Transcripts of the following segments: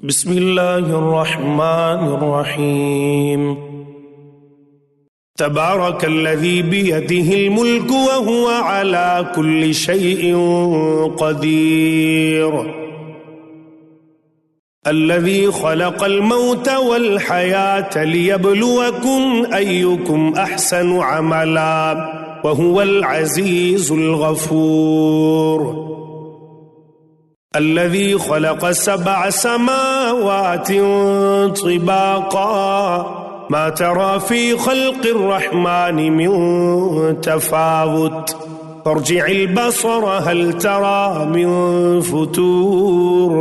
बिस्मिल्लाहिर्रहमानिर्रहीम। तबारकल्लज़ी बियदिहिल मुल्कु व हुवा अला कुल्लि शैइन क़दीर। अल्लज़ी ख़लक़ल मौत वल हयात लियब्लुवकुम अय्युकुम अहसनु अमला व हुवल अज़ीज़ुल गफ़ूर। अल्लज़ी ख़लक़ सबअ समावातिन तिबाक़ा मा तरा फ़ी ख़ल्क़िर रहमानि मिन तफ़ावुत फ़र्जि'िल बसर हल तरा मिन फ़ुतूर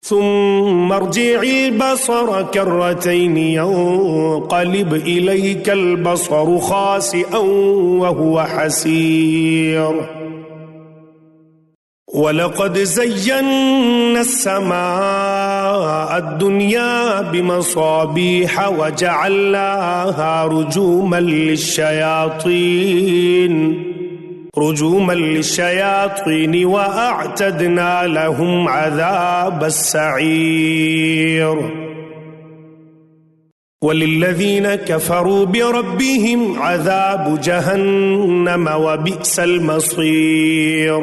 थुम्मा अर्जि'िल बसर कर्रतैन यंक़लिब इलैकल बसरु ख़ासिअन व हुवा हसीर। वलक़द ज़य्यन्ना अस्समाअ अद्दुनिया बिमसाबीह वजअल्नाहा रुजूमन लिश्शयातीन वअअतदना लहुम अज़ाबस्सईर। वलिल्लज़ीन कफ़रू बिरब्बिहिम अज़ाबु जहन्नम वबिअसल मसीर।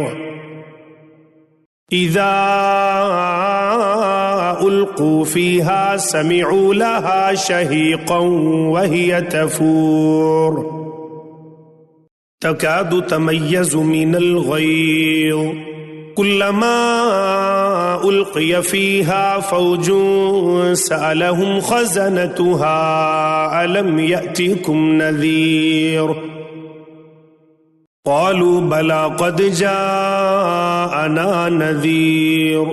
इज़ा उल्क़ू फ़ीहा समिअू लहा शहीक़न वहिय तफ़ूर तकादु तमय्यज़ु मिनल ग़ैज़ कुल्लमा उल्क़िय फ़ीहा फ़ौजुन सअलहुम ख़ज़नतुहा अलम यअतिकुम नज़ीर क़ालू बला क़द जाअना नज़ीर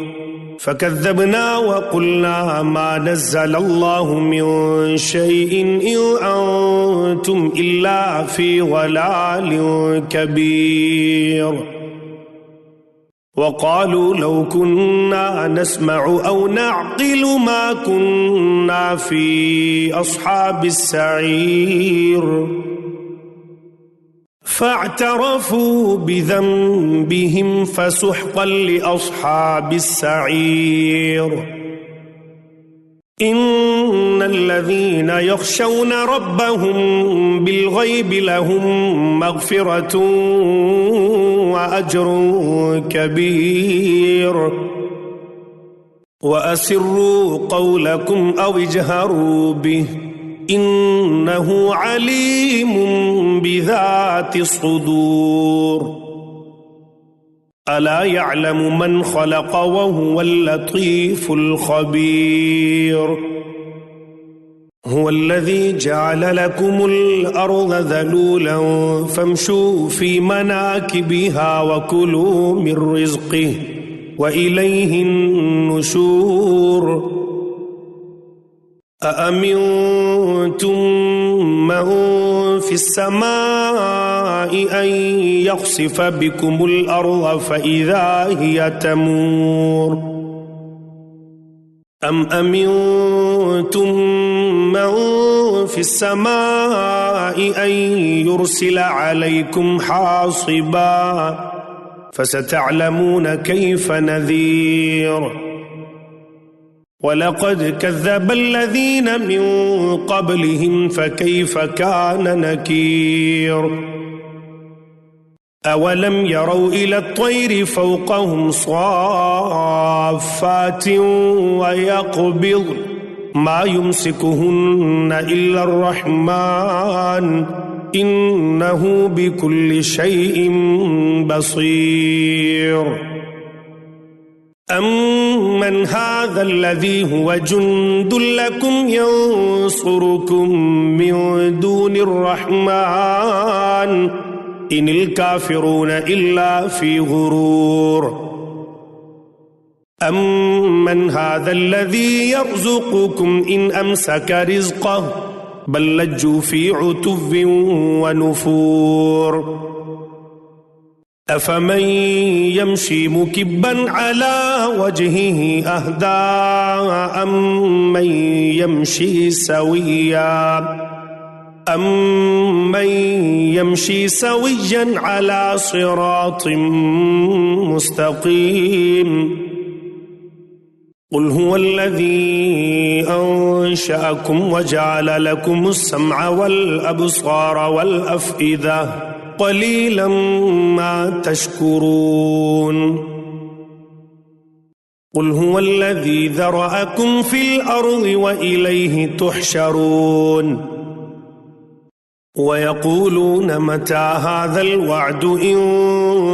फ़कज़्ज़बना वक़ुल्ना मा नज़्ज़लल्लाहु मिन शैइन इन अंतुम इल्ला फ़ी ज़लालिन कबीर। वक़ालू लौ कुन्ना नस्मअु औ नअक़िलु मा कुन्ना फ़ी अस्हाबिस सईर फ़अतरफ़ू बिज़ंबिहिम फ़सुहक़न लिअस्हाबिस सईर। इन्नल्लज़ीन यख़शौन रब्बहुम बिलग़ैबि लहुम मग़फ़िरतुन व अज्रुन कबीर। वअसिर्रू क़ौलकुम औ इजहरू बिहि इन्नहु अलीमुम बिज़ातिस सुदूर। अला यअलमु मन ख़लक़ व हुवल लतीफ़ुल ख़बीर। हुवल्लज़ी जअल लकुमुल अर्ज़ ज़लूलन फ़म्शू फ़ी मनाकिबिहा व कुलू मिन रिज़्क़िही व इलैहिन नुशूर। अअमिनतुम मन फ़िस्समाइ अन यख़सिफ़ बिकुमुल अर्ज़ फ़इज़ा हिय तमूर अम अमिनतुम मन फ़िस्समाइ अन युरसिल अलैकुम हासिबा फ़सतअलमून कैफ़ नज़ीर। वलक़द कज़्ज़ब अल्लज़ीन मिन क़ब्लिहिम फ़कैफ़ कान नकीर। अवलम यरौ इलत्तैरि फ़ौक़हुम स्वाफ़्फ़ातिन व यक़बिज़न मा युमसिकुहुन्न इल्लर्रहमान इन्नहु बिकुल्लि शैइन बसीर। अम्मन हाज़ल्लज़ी हुव जुन्दुल लकुम यंसुरुकुम मिन दूनिर्रहमान इनिल काफ़िरून इल्ला फ़ी गुरूर। अम्मन हाज़ल्लज़ी यर्ज़ुक़ुकुम इन अमसक रिज़क़हु बल लज्जू फ़ी उतुव्विन व नुफ़ूर। अफ़मन यमशी मुकिब्बन अला वजहिही अहदा अम्मन यमशी सविय्या अम्मन यमशी सविय्यन अला सिरातिन मुस्तक़ीम قل هو الذي أنشأكم وجعل لكم السمع والأبصار والأفئدة قليلا ما تشكرون قل هو الذي ذرأكم في الأرض وإليه تحشرون ويقولون متى هذا الوعد إن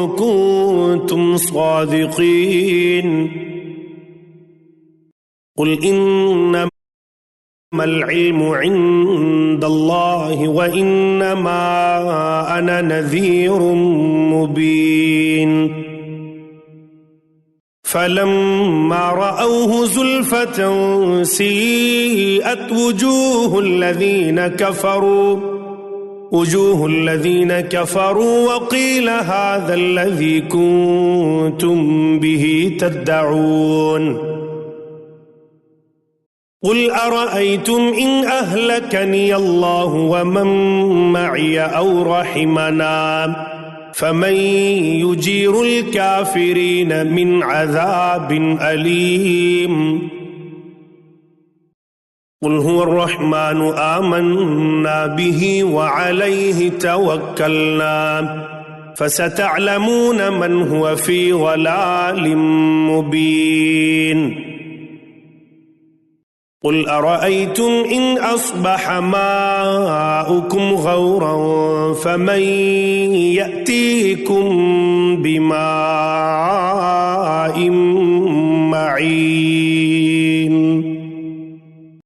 كنتم صادقين قل إنما العلم عند الله وإنما أنا نذير مبين فلما رأوه زلفة سيئت وجوه الذين كفروا وقيل هذا الذي كنتم به تدعون قل أرأيتم إن أهلكني الله ومن معي أو رحمنا فمن يجير الكافرين من عذاب أليم قل هو الرحمن آمنا به وعليه توكلنا فستعلمون من هو في ضلال مبين قل أرأيتم إن أصبح ماؤكم غورا فمن يأتيكم بماء معين